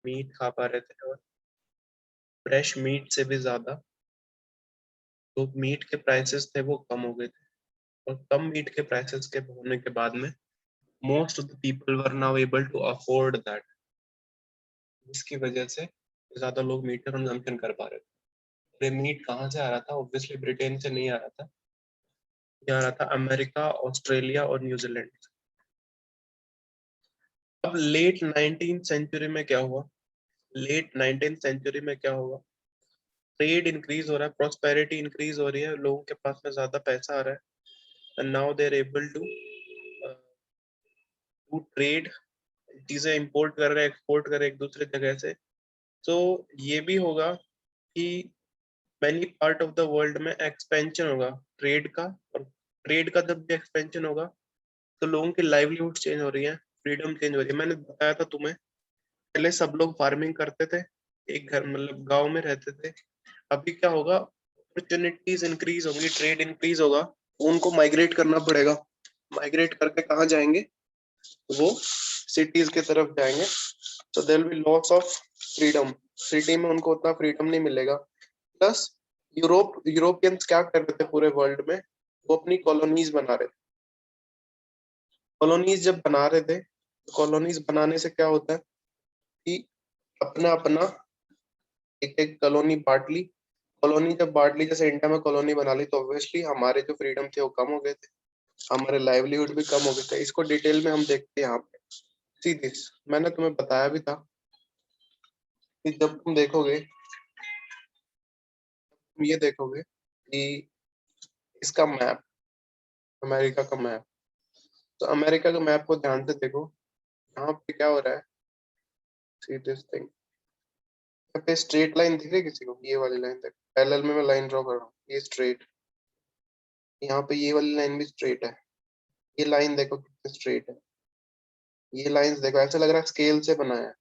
Meet खा पा रहे थे, और फ्रेश मीट से भी ज्यादा जो मीट के प्राइसेस थे वो कम हो गए थे। और कम मीट के प्राइसेस के होने के बाद में most of the people were now able to afford that, जिसकी वजह से ज्यादा लोग मीट का कंजम्पशन कर पा रहे थे। और ये मीट कहाँ से आ रहा था? ऑब्वियसली ब्रिटेन से नहीं आ रहा था, ये आ रहा था अमेरिका, ऑस्ट्रेलिया और न्यूजीलैंड। अब लेट 19th सेंचुरी में क्या हुआ? लेट 19th सेंचुरी में क्या हुआ? ट्रेड इंक्रीज हो रहा है, प्रोस्पेरिटी इंक्रीज हो रही है, लोगों के पास में ज्यादा पैसा आ रहा है, and now they are able to trade, चीजें इंपोर्ट कर रहे हैं, एक्सपोर्ट कर रहे हैं एक दूसरे जगह से। तो ये भी होगा कि many part of the world में एक्सपेंशन होगा ट्रेड का, और ट्रेड का जब भी एक्सपेंशन होगा तो लोगों की लाइवलीहुड चेंज हो रही है, फ्रीडम चेंज हो रही है। मैंने बताया था तुम्हें, पहले सब लोग फार्मिंग करते थे, एक घर मतलब गांव में रहते थे। अभी क्या होगा? अपॉर्चुनिटीज इंक्रीज होंगी, ट्रेड इंक्रीज होगा, उनको माइग्रेट करना पड़ेगा। माइग्रेट करके कहाँ जाएंगे? वो सिटीज की तरफ जाएंगे। तो there will be loss of freedom, city में उनको उतना फ्रीडम नहीं मिलेगा। प्लस यूरोपियंस क्या कर रहे थे पूरे वर्ल्ड में? वो अपनी कॉलोनीज बना रहे थे। कॉलोनीज जब बना रहे थे, कॉलोनीज बनाने से क्या होता है कि अपना अपना एक एक कॉलोनी बांट ली। कॉलोनी जब बांट ली, जैसे इंडिया में कॉलोनी बना ली, तो ऑब्वियसली हमारे जो फ्रीडम थे वो कम हो गए थे, हमारे लाइवलीहुड भी कम हो गए थे। इसको डिटेल में हम देखते हैं यहाँ पे। सी दिस, मैंने तुम्हें बताया भी था कि जब तुम देखोगे, तुम ये देखोगे कि इसका मैप, अमेरिका का मैप, तो अमेरिका के मैप को ध्यान से देखो। यहाँ पे क्या हो रहा है? सी दिस थिंग, यहाँ पे स्ट्रेट लाइन दिख रही है किसी को? ये वाली लाइन देख, पैरेलल में मैं लाइन ड्रॉ कर रहा हूँ, ये स्ट्रेट। यहाँ पे ये वाली लाइन भी स्ट्रेट है। ये लाइन देखो कितनी स्ट्रेट है। ये लाइंस देखो, ऐसा लग रहा है स्केल से बनाया है।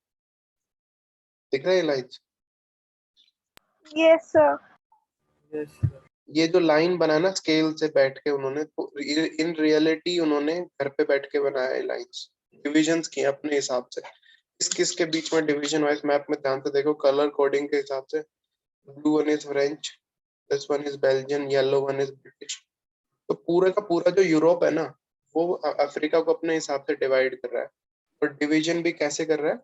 दिख रहा है ये लाइंस? Yes, sir. ये जो लाइन बनाया ना स्केल से बैठ के उन्होंने, तो इन रियलिटी उन्होंने घर पे बैठ के बनाया है लाइंस, डिविजन्स किए अपने हिसाब से। किस किस के बीच में डिवीजन हुआ इस मैप में ध्यान से देखो, कलर कोडिंग के हिसाब से। Blue one is French, this one is Belgian, yellow one is British. तो पूरा का पूरा जो यूरोप है ना, वो अफ्रीका को अपने हिसाब से डिवाइड कर रहा है। और डिवीजन भी कैसे कर रहा है?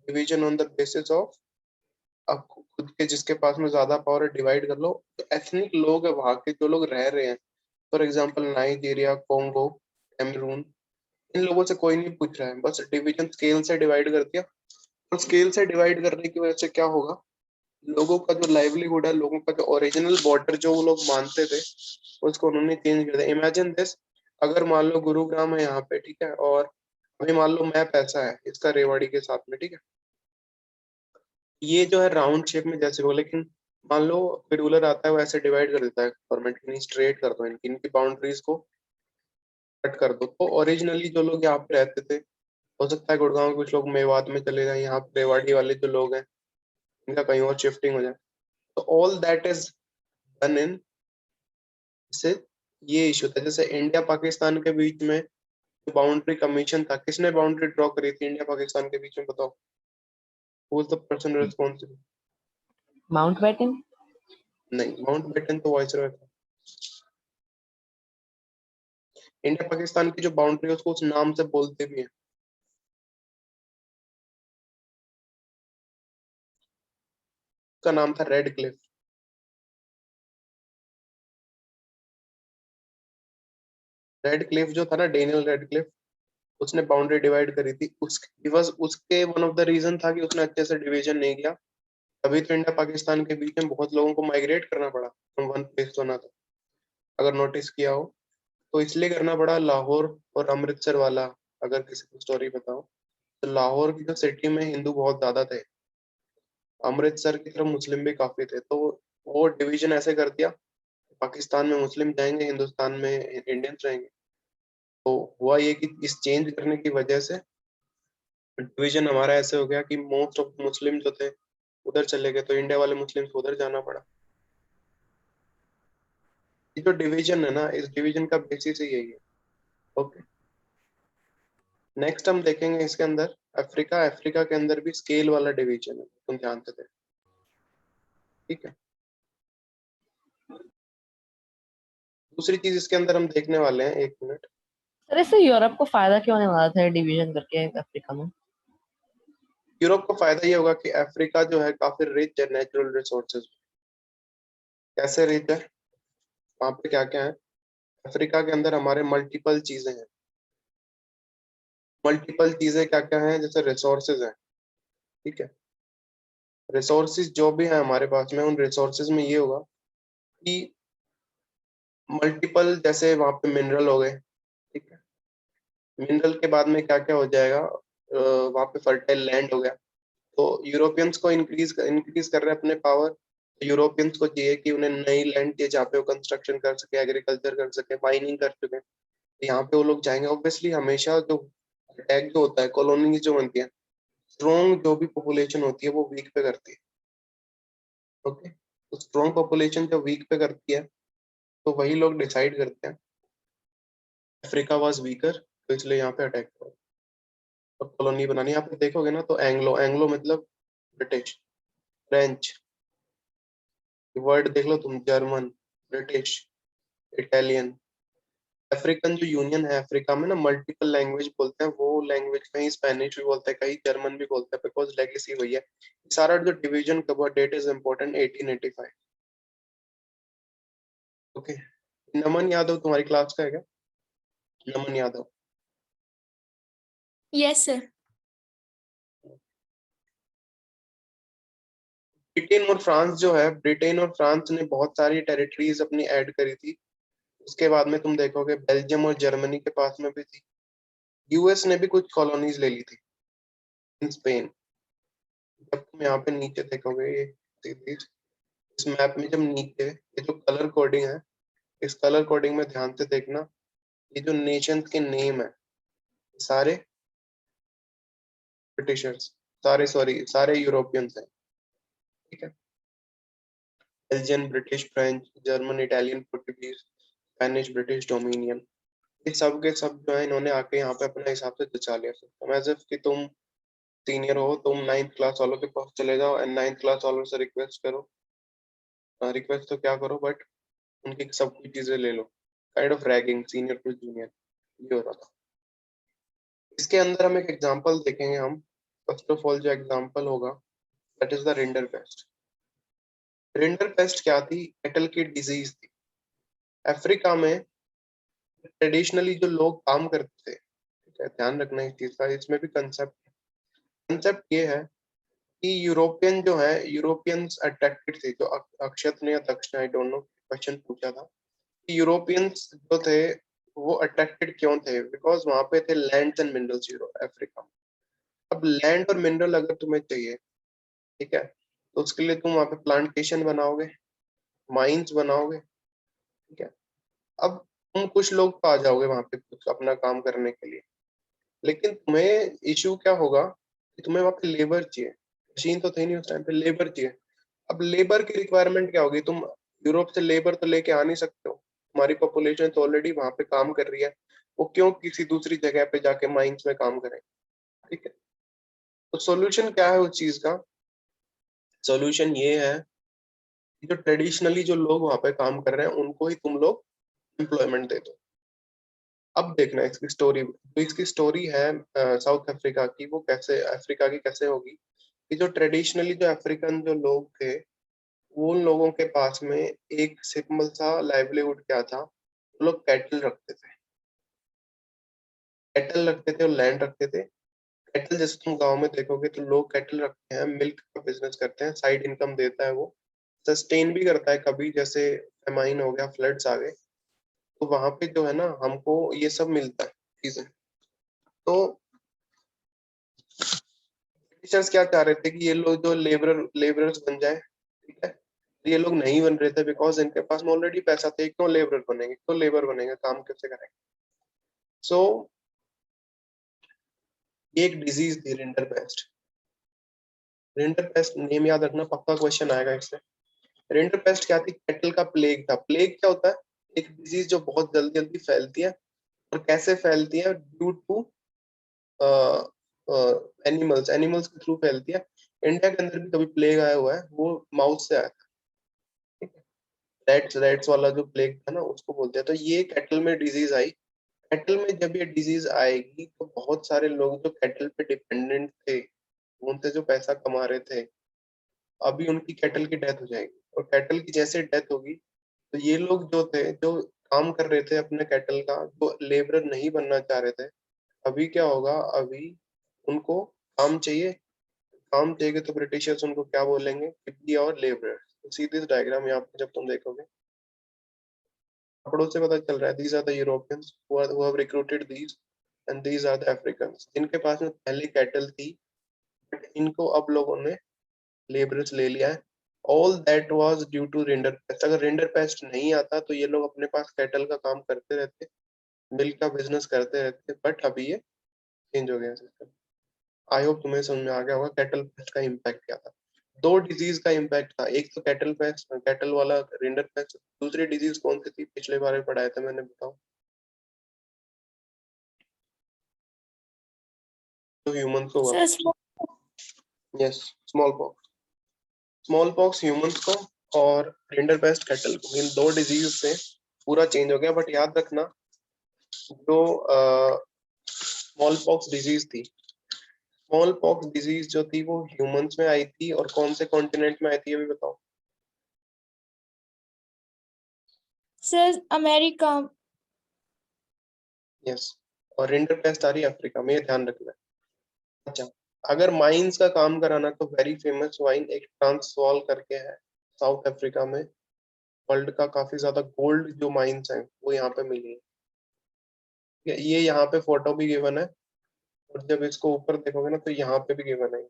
Division on the basis of, आप खुद के जिसके पास में ज्यादा पावर है डिवाइड कर लो। तो एथनिक लोग है वहां के जो लोग रह रहे हैं, for example Nigeria, Congo, Cameroon, इन लोगों से कोई नहीं पूछ रहा है, बस डिवीजन स्केल से डिवाइड कर दिया। और स्केल से डिवाइड करने की वजह से क्या होगा? लोगों का जो लाइवलीहुड है, लोगों का जो ओरिजिनल बॉर्डर जो वो लोग मानते थे, उसको उन्होंने चेंज कर दिया। इमेजिन दिस, अगर मान लो गुरुग्राम है यहाँ पे, ठीक है, और अभी मान लो मैप ऐसा है इसका रेवाड़ी के साथ में, ठीक है, ये जो है राउंड शेप में जैसे हो, लेकिन मान लो कोई रूलर आता है वो ऐसे डिवाइड कर देता है गवर्नमेंट की, नहीं स्ट्रेट कर दो इनकी इनकी बाउंड्रीज को कट कर दो। तो ओरिजिनली जो लोग यहाँ पे रहते थे, हो सकता है गुड़गांव के कुछ लोग मेवात में चले जाए, यहाँ पे रेवाड़ी वाले जो लोग हैं इनका कहीं और शिफ्टिंग हो जाए। तो all that is done in से। ये इशू था, जैसे इंडिया पाकिस्तान के बीच में बाउंड्री कमीशन था, किसने बाउंड्री ड्रॉ करी थी इंडिया पाकिस्तान के बीच में, बताओ? Who is the person responsible? Mountbatten. नहीं, माउंटबेटन तो वाइसरॉय था। इंडिया पाकिस्तान की जो बाउंड्री है उसको उस नाम से बोलते भी हैं। उसका नाम था रेड क्लिफ। रेड क्लिफ जो था ना, डेनियल रेड क्लिफ, उसने बाउंड्री डिवाइड करी थी। उस बस उसके वन ऑफ द रीजन था कि उसने अच्छे से डिवीजन नहीं किया। तभी तो इंडिया पाकिस्तान के बीच में बहुत लोगों को माइग्रेट करना पड़ा from one place to another, अगर नोटिस किया हो। तो इसलिए करना पड़ा, लाहौर और अमृतसर वाला, अगर किसी को स्टोरी बताओ, तो लाहौर की जो सिटी में हिंदू बहुत ज्यादा थे, अमृतसर की तरफ मुस्लिम भी काफी थे, तो वो डिवीजन ऐसे कर दिया, पाकिस्तान में मुस्लिम जाएंगे, हिंदुस्तान में इंडियंस रहेंगे। तो हुआ ये कि इस चेंज करने की वजह से डिवीजन हमारा ऐसे हो गया कि मोस्ट ऑफ मुस्लिम जो थे उधर चले गए, तो इंडिया वाले मुस्लिम को उधर जाना पड़ा। ये जो डिवीजन है ना, इस डिवीजन का बेसिस ही यही है। ओके। नेक्स्ट हम देखेंगे इसके अंदर अफ्रीका। अफ्रीका के अंदर भी स्केल वाला डिवीजन है, तुम ध्यान से देखो, ठीक है। दूसरी चीज इसके अंदर हम देखने वाले हैं, एक मिनट। सर इससे यूरोप को फायदा क्यों होने वाला था डिवीजन करके अफ्रीका में? यूरोप को फायदा ये होगा कि अफ्रीका जो है काफी रिच है नेचुरल रिसोर्सेज। कैसे रिच है, वहां पे क्या क्या है? अफ्रीका के अंदर हमारे मल्टीपल चीजें हैं। मल्टीपल चीजें क्या क्या हैं? जैसे रिसोर्सेज हैं, ठीक है। रिसोर्सेज जो भी है हमारे पास में, उन रिसोर्सेज में ये होगा कि मल्टीपल, जैसे वहां पे मिनरल हो गए, ठीक है। मिनरल के बाद में क्या क्या हो जाएगा, वहां पे फर्टाइल लैंड हो गया। तो यूरोपियंस को इंक्रीज कर रहे हैं अपने पावर। तो यूरोपियंस को चाहिए कि उन्हें नई लैंड चाहिए जहाँ पे वो कंस्ट्रक्शन कर सके, एग्रीकल्चर कर सके, माइनिंग कर सके। तो यहाँ पे वो लोग जाएंगे ऑब्वियसली। हमेशा जो अटैक जो होता है, कॉलोनी जो बनती है, स्ट्रॉन्ग जो भी पॉपुलेशन होती है वो वीक पे करती है। ओके, तो स्ट्रॉन्ग पॉपुलेशन जो वीक पे करती है, तो वही लोग डिसाइड करते हैं अफ्रीका वाज वीकर, तो इसलिए यहाँ पे अटैक करो और कॉलोनी बनानी। यहाँ पे देखोगे ना, तो एंग्लो, एंग्लो मतलब ब्रिटिश, फ्रेंच, वर्ड देख लो तुम, जर्मन, ब्रिटिश, इटालियन। अफ्रीकन जो यूनियन है अफ्रीका में ना, मल्टीपल लैंग्वेज बोलते हैं। वो लैंग्वेज कहीं स्पेनिश भी बोलते हैं, कहीं जर्मन भी बोलते हैं, बिकॉज लेगेसी वही है। सारा जो division cover date is important, 1885। Okay, Naman Yadav तुम्हारी क्लास का है क्या? Naman Yadav. Yes sir. Britain और फ्रांस जो है, ब्रिटेन और फ्रांस ने बहुत सारी टेरिटरीज अपनी ऐड करी थी। उसके बाद में तुम देखोगे बेल्जियम और जर्मनी के पास में भी थी। यूएस ने भी कुछ कॉलोनीज ले ली थी इन स्पेन। जब तुम यहाँ पे नीचे देखोगे, इस मैप में जब नीचे ये जो कलर कोडिंग है, इस कलर कोडिंग में ध्यान से देखना, ये जो नेशंस के नेम है, सारे ब्रिटिशर्स, सारे सॉरी सारे यूरोपियंस हैं, ठीक है। Belgian, British, French, German, Italian, Portuguese, Spanish, British dominion, ये सब के सब जो है इन्होंने आके यहाँ पे अपने हिसाब से जचा लिया सिस्टम। एज इफ कि तुम सीनियर हो, तुम नाइन्थ क्लास वालों के पास चले जाओ एंड नाइन्थ क्लास वालों से रिक्वेस्ट करो। रिक्वेस्ट तो क्या करो, बट उनकी सब कुछ चीजें ले लो। Kind of ragging, senior to junior, ये हो रहा था। इसके अंदर हम एक एग्जांपल देखेंगे हम। फर्स्ट ऑफ ऑल जो एग्जांपल होगा, that is the rinder paste. Rinder paste क्या थी? कैटल की डिजीज थी। अफ्रीका में ट्रेडिशनली जो लोग काम करते थे, ठीक है, ध्यान रखना इस चीज का, इसमें भी कंसेप्ट, कंसेप्ट ये है कि यूरोपियन जो है, यूरोपियंस अट्रैक्टेड थे, जो अक्षत ने या दक्ष ने, आई डोंट नो, क्वेश्चन पूछा था कि यूरोपियंस जो थे वो अट्रैक्टेड क्यों थे? बिकॉज वहां पे थे लैंड एंड मिनरल्स, अफ्रीका में। अब लैंड और मिनरल अगर तुम्हें चाहिए, ठीक है, तो उसके लिए तुम वहां पे प्लांटेशन बनाओगे, माइंस बनाओगे, ठीक है। अब तुम कुछ लोग तो आ जाओगे वहां पे कुछ अपना काम करने के लिए, लेकिन तुम्हें इश्यू क्या होगा कि तुम्हें वहां पे लेबर चाहिए। मशीन तो थी नहीं उस टाइम पे, लेबर चाहिए। अब लेबर की रिक्वायरमेंट क्या होगी? तुम यूरोप से लेबर तो लेके आ नहीं सकते हो, तुम्हारी पॉपुलेशन तो ऑलरेडी वहां पे काम कर रही है, वो क्यों किसी दूसरी जगह पे जाके माइंस में काम करें, ठीक है। तो सॉल्यूशन क्या है उस चीज का? सॉल्यूशन ये है कि जो ट्रेडिशनली जो लोग वहां पे काम कर रहे हैं उनको ही तुम लोग एम्प्लॉयमेंट दे दो। अब देखना इसकी स्टोरी, तो इसकी स्टोरी है साउथ अफ्रीका की। वो कैसे अफ्रीका की कैसे होगी कि जो ट्रेडिशनली जो अफ्रीकन जो लोग थे, वो उन लोगों के पास में एक सिंपल सा लाइवलीहुड क्या था, वो लोग कैटल रखते थे। कैटल रखते थे और लैंड रखते थे। कैटल जैसे तुम गांव में देखोगे तो लोग कैटल रखते हैं, मिल्क का बिजनेस करते हैं, साइड इनकम देता है, वो सस्टेन भी करता है। कभी जैसे फेमाइन हो गया, फ्लड्स आ गए, तो वहां पे जो है ना हमको ये सब मिलता है चीजें। तो टीचर्स क्या चाह रहे थे कि ये लोग जो लेबरर्स बन जाए, ठीक है। तो ये लोग नहीं बन रहे थे बिकॉज इनके पास में ऑलरेडी पैसा था। क्यों लेबरर बनेंगे, क्यों लेबर बनेंगे, काम कैसे करेंगे? सो ये एक डिजीज थी rinder paste. Rinder paste name याद रखना, पक्का क्वेश्चन आएगा इससे। रिंडर पेस्ट क्या थी? कैटल का प्लेग था। प्लेग क्या होता है? एक डिजीज जो बहुत जल्दी जल्दी फैलती है। और कैसे फैलती है? ड्यू टू एनिमल्स के थ्रू फैलती है। इंडिया के अंदर भी कभी प्लेग आया हुआ है, वो माउथ से आया था। रेट्स वाला जो प्लेग था ना, उसको बोलते हैं। तो ये कैटल में डिजीज आई। कैटल में जब ये डिजीज आएगी तो बहुत सारे लोग जो कैटल पे डिपेंडेंट थे, उनसे जो पैसा कमा रहे थे, अभी उनकी कैटल की डेथ हो जाएगी। और कैटल की जैसे डेथ होगी तो ये लोग जो थे, जो काम कर रहे थे अपने कैटल का, जो लेबरर नहीं बनना चाह रहे थे, अभी क्या होगा, अभी उनको काम चाहिए। काम चाहिए तो ब्रिटिशर्स उनको क्या बोलेंगे, कि और लेबरर। सीधी डायग्राम यहाँ पे जब तुम देखोगे, कपड़ों से पता चल रहा है, these are the Europeans who have recruited these, and these are the Africans. इनके पास में पहले कैटल थी, बट इनको अब लोगों ने लेबरर्स ले लिया है। All that was due to rinderpest. अगर रेंडर पेस्ट नहीं आता तो ये लोग अपने पास कैटल का काम करते रहते, मिल्क का बिजनेस करते रहते, बट अभी ये चेंज हो गया सिस्टम। आई होप तुम्हें समझ में आ गया होगा कैटल पेस्ट का इम्पैक्ट क्या था। दो डिजीज का इम्पैक्ट था, एक तो कैटल पेस्ट, कैटल वाला रेंडर पेस्ट। दूसरी डिजीज कौन सी थी, पिछले बार में पढ़ाया था मैंने, बताओ। तो ह्यूमंस को हुआ सर था। Yes, small pox. Small pox humans को, और रेंडर पेस्ट कैटल को। इन दो डिजीज से पूरा चेंज हो गया। बट याद रखना, जो स्मॉल पॉक्स डिजीज थी, स्मॉल पॉक्स डिजीज जो थी वो ह्यूमंस में आई थी, और कौन से कॉन्टिनेंट में आई थी ये भी बताओ। Sir America. यस, और रेंडर पेस्ट आ रही है अफ्रीका में, ये ध्यान रखना है। अच्छा, अगर माइंस का काम कराना तो वेरी फेमस वाइन एक ट्रांसवाल करके है, साउथ अफ्रीका में। वर्ल्ड का काफी ज्यादा गोल्ड जो माइंस हैं वो यहाँ पे मिली है। ये यहाँ पे फोटो भी गिवन है, और जब इसको ऊपर देखोगे ना तो यहाँ पे भी गिवन है,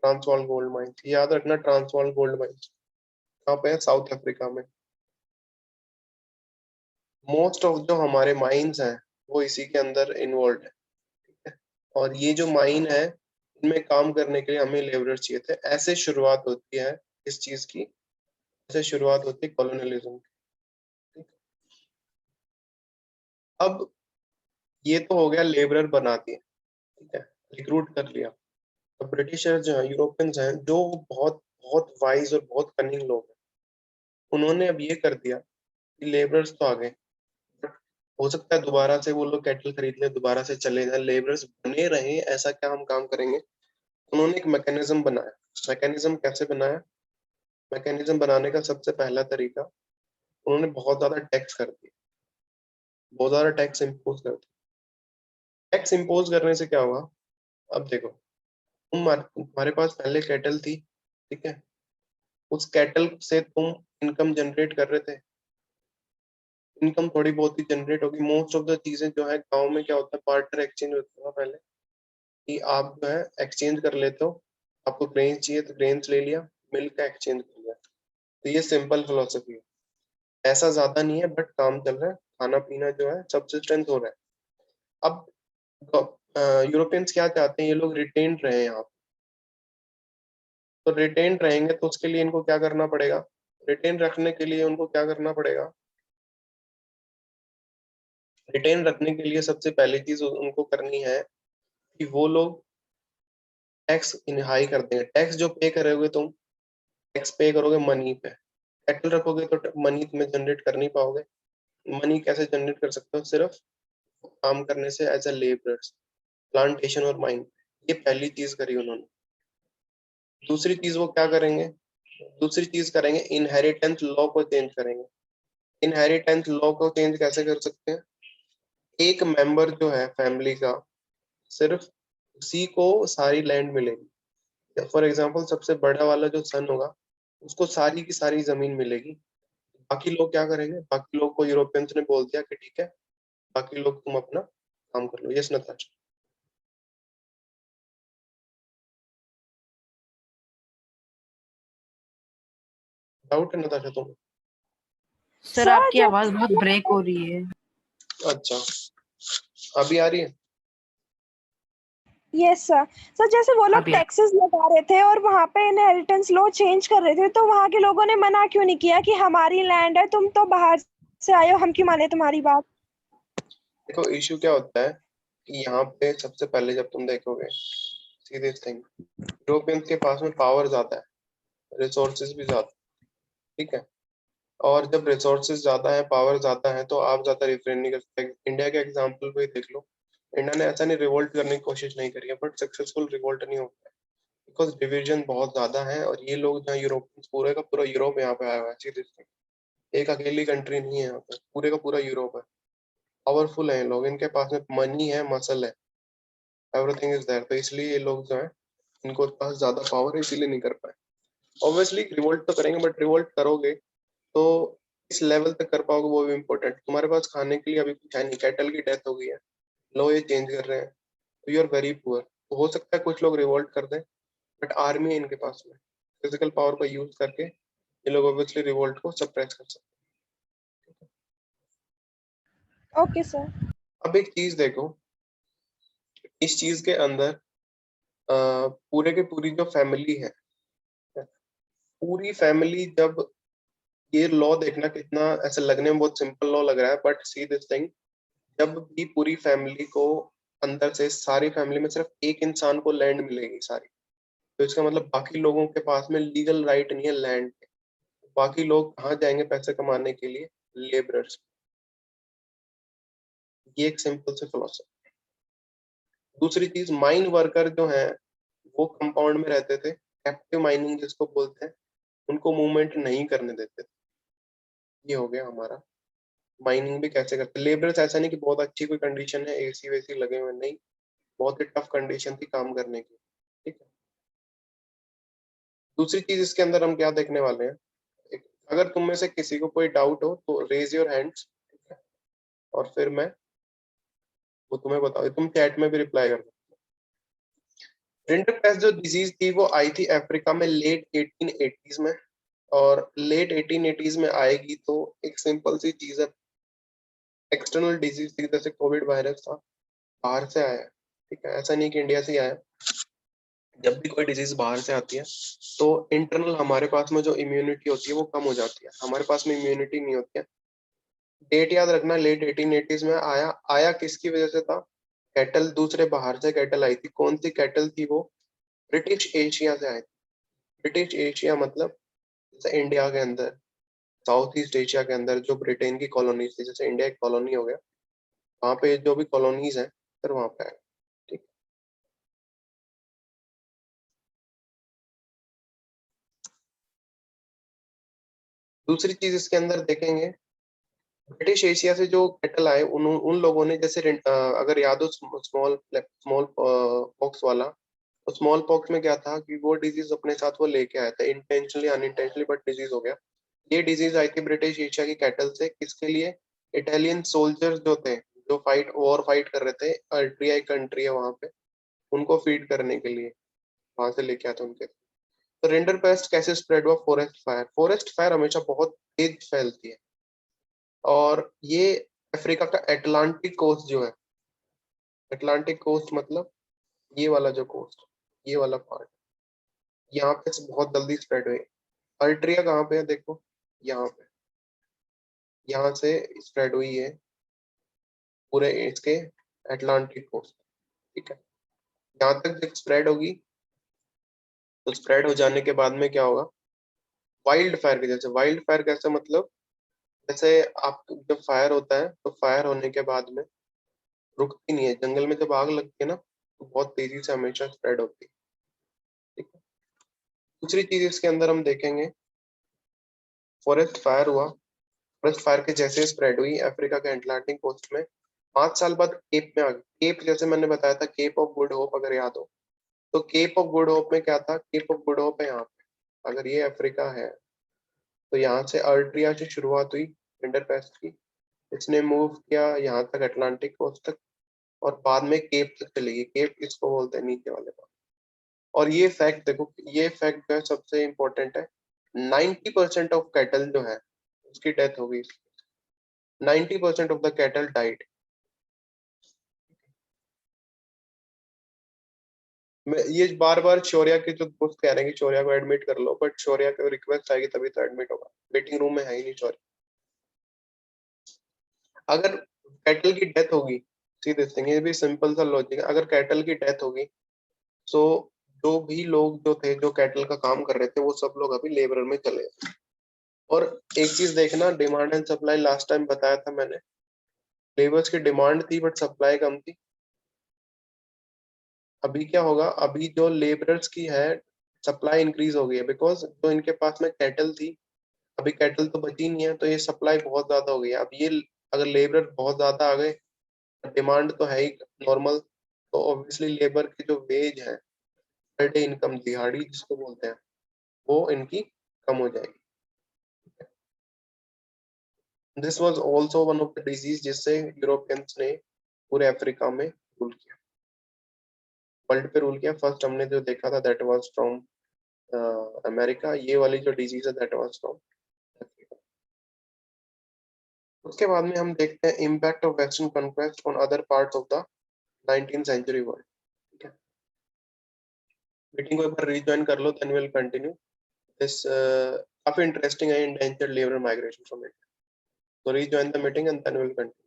ट्रांसवाल गोल्ड माइंस। याद रखना, ट्रांसवाल गोल्ड माइंस कहाँ पे है, साउथ अफ्रीका में। मोस्ट ऑफ जो हमारे माइंस हैं वो इसी के अंदर इन्वॉल्व है। और ये जो माइन है, इनमें काम करने के लिए हमें लेबरर चाहिए थे। ऐसे शुरुआत होती है इस चीज की, ऐसे शुरुआत होती है कॉलोनियलिज्म की। अब ये तो हो गया, लेबरर बना दिए, ठीक है, रिक्रूट कर लिया। तो ब्रिटिशर्स जो है, यूरोपियंस हैं, जो बहुत बहुत वाइज और बहुत कनिंग लोग हैं, उन्होंने अब ये कर दिया कि लेबरर्स तो आ गए, बट हो सकता है दोबारा से वो लोग कैटल खरीद ले, दोबारा से चले जाए, लेबरर्स बने रहे, ऐसा क्या हम काम करेंगे। उन्होंने एक मैकेनिज्म बनाया। मैकेनिज्म कैसे बनाया, मैकेनिज्म बनाने का सबसे पहला तरीका, उन्होंने बहुत ज्यादा टैक्स कर दिया, बहुत ज्यादा टैक्स इम्पोज कर दिया। टैक्स इम्पोज करने से क्या हुआ, अब देखो, तुम्हारे पास पहले कैटल थी, ठीक है, उस कैटल से तुम इनकम जनरेट कर रहे थे। इनकम थोड़ी बहुत ही जनरेट होगी। मोस्ट ऑफ द चीजें जो है गांव में क्या होता है, बार्टर एक्सचेंज होता था पहले, कि आप जो है एक्सचेंज कर लेते हो। आपको ग्रेन्स चाहिए तो ग्रेन्स ले लिया, मिल्क का एक्सचेंज कर लिया। तो ये सिंपल फिलोसफी है, ऐसा ज्यादा नहीं है, बट काम चल रहा है, खाना पीना जो है सब्सिस्टेंस हो रहा है। अब यूरोपियंस क्या चाहते हैं, ये लोग रिटेन रहे यहाँ पे। तो रिटेन रहेंगे तो उसके लिए इनको क्या करना पड़ेगा, रिटेन रखने के लिए उनको क्या करना पड़ेगा, रिटेन रखने के लिए सबसे पहली चीज उनको करनी है कि वो लोग टैक्स हाई कर देंगे। टैक्स जो पे करोगे तुम, टैक्स पे करोगे मनी पे। कैपिटल रखोगे तो मनी तुम्हें जनरेट कर नहीं पाओगे। मनी कैसे जनरेट कर सकते हो, सिर्फ काम करने से, एज ए लेबरर्स, प्लांटेशन और माइन। ये पहली चीज करी उन्होंने। दूसरी चीज वो क्या करेंगे, दूसरी चीज करेंगे, इनहेरिटेंस लॉ को चेंज करेंगे। इनहेरिटेंस लॉ को चेंज कैसे कर सकते हैं, एक मेंबर जो है फैमिली का, सिर्फ उसी को सारी लैंड मिलेगी। फॉर एग्जाम्पल, सबसे बड़ा वाला जो सन होगा, उसको सारी की सारी जमीन मिलेगी। बाकी लोग क्या करेंगे, बाकी लोग को यूरोपियंस ने बोल दिया कि ठीक है, बाकी लोग तुम अपना काम कर लो। यस नताशा। डाउट है नताशा तुम्हें? सर सर आपकी जैसे आवाज बहुत ब्रेक हो रही है। अच्छा, अभी आ रही है? Yes sir. सर जैसे वो लोग अभी टैक्सेस लगा रहे थे और वहां पे इनहेरिटेंस लॉ चेंज कर रहे थे, तो वहां के लोगों ने मना क्यों नहीं किया कि हमारी लैंड है, तुम तो बाहर से आए हो, हम क्यों माने तुम्हारी बात। देखो, इश्यू क्या होता है कि यहाँ पे सबसे पहले जब तुम देखोगे सी दिस थिंग, यूरोपियंस के पास में पावर ज्यादा है, रिसोर्सेज भी ज्यादा, ठीक है। और जब रिसोर्सेज ज्यादा है, पावर ज्यादा है, तो आप ज्यादा रिफ्रेन नहीं कर सकते। इंडिया के एग्जाम्पल को ही देख लो, इंडिया ने ऐसा नहीं रिवोल्ट करने की कोशिश नहीं करी है, बट सक्सेसफुल रिवोल्ट नहीं होता है, बिकॉज डिविजन बहुत ज्यादा है। और ये लोग जहाँ यूरोपियंस, पूरे का पूरा यूरोप यहाँ पे आया हुआ है, सी दिस थिंग, एक अकेली कंट्री नहीं है यहाँ पे, पूरे का पूरा यूरोप है। पावरफुल है ये लोग, इनके पास में मनी है, मसल है, एवरीथिंग इज देयर। तो इसलिए ये लोग जो है, इनको पास ज्यादा पावर है, इसीलिए नहीं कर पाए। ऑब्वियसली रिवोल्ट तो करेंगे, बट रिवोल्ट करोगे तो इस लेवल तक कर पाओगे वो भी इम्पोर्टेंट। तुम्हारे पास खाने के लिए अभी कुछ है नहीं, कैटल की डेथ हो गई है, लो ये चेंज कर रहे हैं, तो यू आर वेरी पुअर। तो हो सकता है कुछ लोग रिवोल्ट कर दें, बट आर्मी है इनके पास में, फिजिकल पावर का यूज करके ये लोग ऑब्वियसली रिवोल्ट को सप्रेस कर सकते ओके सर। हैं। अब एक चीज देखो, इस चीज के अंदर पूरे के पूरी जो फैमिली है, पूरी फैमिली, जब ये लॉ देखना कितना ऐसे लगने में बहुत सिंपल लॉ लग रहा है, बट सी दिस थिंग, जब भी पूरी फैमिली को अंदर से, सारी फैमिली में सिर्फ एक इंसान को लैंड मिलेगी सारी, तो इसका मतलब बाकी लोगों के पास में लीगल राइट नहीं है लैंड पे। बाकी लोग कहाँ जाएंगे पैसे कमाने के लिए? लेबरर्स। ये एक सिंपल से फिलोसफी। दूसरी चीज, माइन वर्कर जो है वो कंपाउंड में रहते थे, कैप्टिव माइनिंग जिसको बोलते हैं, उनको मूवमेंट नहीं करने देते थे। ये हो गया हमारा। माइनिंग भी कैसे करते, लेबरर्स ऐसा नहीं कि बहुत अच्छी कोई कंडीशन है, एसी वेसी लगे हुए, नहीं, बहुत ही टफ कंडीशन थी काम करने की, ठीक है। दूसरी चीज इसके अंदर हम क्या देखने वाले हैं, अगर तुम में से किसी को कोई डाउट हो तो रेज योर हैंड्स, ठीक है, और फिर मैं वो तुम्हें बताऊँ, तुम चैट में भी रिप्लाई कर दो। रिंडरपेस्ट जो डिजीज थी वो आई थी अफ्रीका में लेट 1880s में, और लेट 1880s में आएगी तो एक सिंपल सी चीज है, एक्सटर्नल डिजीज थी, जैसे कोविड वायरस था, बाहर से आया है, ठीक है, ऐसा नहीं कि इंडिया से ही आया। जब भी कोई डिजीज बाहर से आती है तो इंटरनल हमारे पास में जो इम्यूनिटी होती है वो कम हो जाती है, हमारे पास में इम्यूनिटी नहीं होती है। डेट याद रखना, लेट 1880s में आया, आया किसकी वजह से था? कैटल, दूसरे बाहर से कैटल आई थी। कौन सी कैटल थी वो? ब्रिटिश एशिया से आई थी। ब्रिटिश एशिया मतलब जैसे इंडिया के अंदर, साउथ ईस्ट एशिया के अंदर जो ब्रिटेन की कॉलोनीज थी, जैसे इंडिया एक कॉलोनी हो गया, वहां पे जो भी कॉलोनीज है फिर वहां पे आया, ठीक। दूसरी चीज इसके अंदर देखेंगे, ब्रिटिश एशिया से जो कैटल आए, उन लोगों ने जैसे अगर याद हो स्मॉल स्मॉल पॉक्स वाला, तो स्मॉल पॉक्स में क्या था कि वो डिजीज अपने साथ वो लेके आया था, इंटेंशनली अनइंटेंशनली, बट डिजीज हो गया। ये डिजीज आई थी ब्रिटिश एशिया की कैटल से, किसके लिए? इटालियन सोल्जर्स जो थे, जो वॉर फाइट कर रहे थे, अल्ट्रिया एक कंट्री है वहां पे, उनको फीड करने के लिए वहां से लेके आया था उनके। तो रेंडर पेस्ट कैसे स्प्रेड हुआ? Forest fire. फॉरेस्ट फायर हमेशा बहुत तेज फैलती है, और ये अफ्रीका का एटलांटिक कोस्ट जो है, एटलांटिक कोस्ट मतलब ये वाला जो कोस्ट, ये वाला पार्ट, यहाँ पे से बहुत जल्दी स्प्रेड हुई। अल्ट्रिया कहाँ पे है देखो, यहाँ पे, यहाँ से स्प्रेड हुई है पूरे इसके एटलांटिक कोस्ट, ठीक है। यहाँ तक जब स्प्रेड होगी, तो स्प्रेड हो जाने के बाद में क्या होगा? वाइल्ड फायर के जैसे। वाइल्ड फायर कैसे मतलब, जैसे आप जब फायर होता है तो फायर होने के बाद में रुकती नहीं है, जंगल में जब आग लगती है ना तो बहुत तेजी से हमेशा स्प्रेड होती है, ठीक है। दूसरी चीज इसके अंदर हम देखेंगे, फॉरेस्ट फायर हुआ, फॉरेस्ट फायर के जैसे स्प्रेड हुई अफ्रीका के एटलांटिक कोस्ट में, 5 साल बाद केप में आ गई। केप जैसे मैंने बताया था, केप ऑफ गुड होप अगर याद हो, तो केप ऑफ गुड होप में क्या था? केप ऑफ गुड होप है यहाँ पे, अगर ये अफ्रीका है तो यहाँ से अर्ट्रिया से शुरुआत हुई विंटरपेस्ट की, इसने मूव किया यहाँ तक अटलांटिक कोस्ट तक, और बाद में केप तक चली गई। केप इसको बोलते हैं नीचे वाले पास। और ये फैक्ट देखो, ये फैक्ट जो है सबसे इम्पोर्टेंट है, 90% ऑफ कैटल जो है उसकी डेथ हो गई, 90% ऑफ द कैटल डाइड। मैं ये बार बार शौर्या के जो दोस्त कह रहे हैं कि शौर्या को एडमिट कर लो, बट शौर्या को रिक्वेस्ट आएगी तभी तो एडमिट होगा, वेटिंग रूम में है ही नहीं शौर्या। अगर कैटल की डेथ होगी सी दिस थिंग, ये भी सिंपल सा लॉजिक है। अगर कैटल की डेथ होगी तो जो भी लोग जो थे जो कैटल का काम कर रहे थे वो सब लोग अभी लेबर में चले गए। और एक चीज देखना, demand and supply, last time बताया था मैंने, लेबर्स की डिमांड थी बट सप्लाई कम थी। अभी क्या होगा, अभी जो लेबरर्स की है सप्लाई इंक्रीज हो गई है, बिकॉज जो इनके पास में कैटल थी, अभी कैटल तो बची नहीं है, तो ये सप्लाई बहुत ज्यादा हो गई है। अब ये अगर लेबर बहुत ज्यादा आ गए, डिमांड तो है ही नॉर्मल, तो ऑब्वियसली लेबर की जो वेज है, पर डे इनकम, दिहाड़ी जिसको बोलते हैं, वो इनकी कम हो जाएगी। This was also one of the disease जिससे यूरोपियंस ने पूरे अफ्रीका में रूल किया, वर्ल्ड पे रूल किया। फर्स्ट हमने जो देखा था दैट वाज फ्रॉम अमेरिका, ये वाली जो डिजीज है दैट वाज फ्रॉम अफ्रीका। उसके बाद में हम देखते हैं impact of western conquest on other parts of the 19th century world. ठीक है, मीटिंग को एक बार रीजॉइन कर लो, देन विल कंटिन्यू दिस। काफी इंटरेस्टिंग है indentured labour migration from India. So rejoin the meeting and then we'll continue.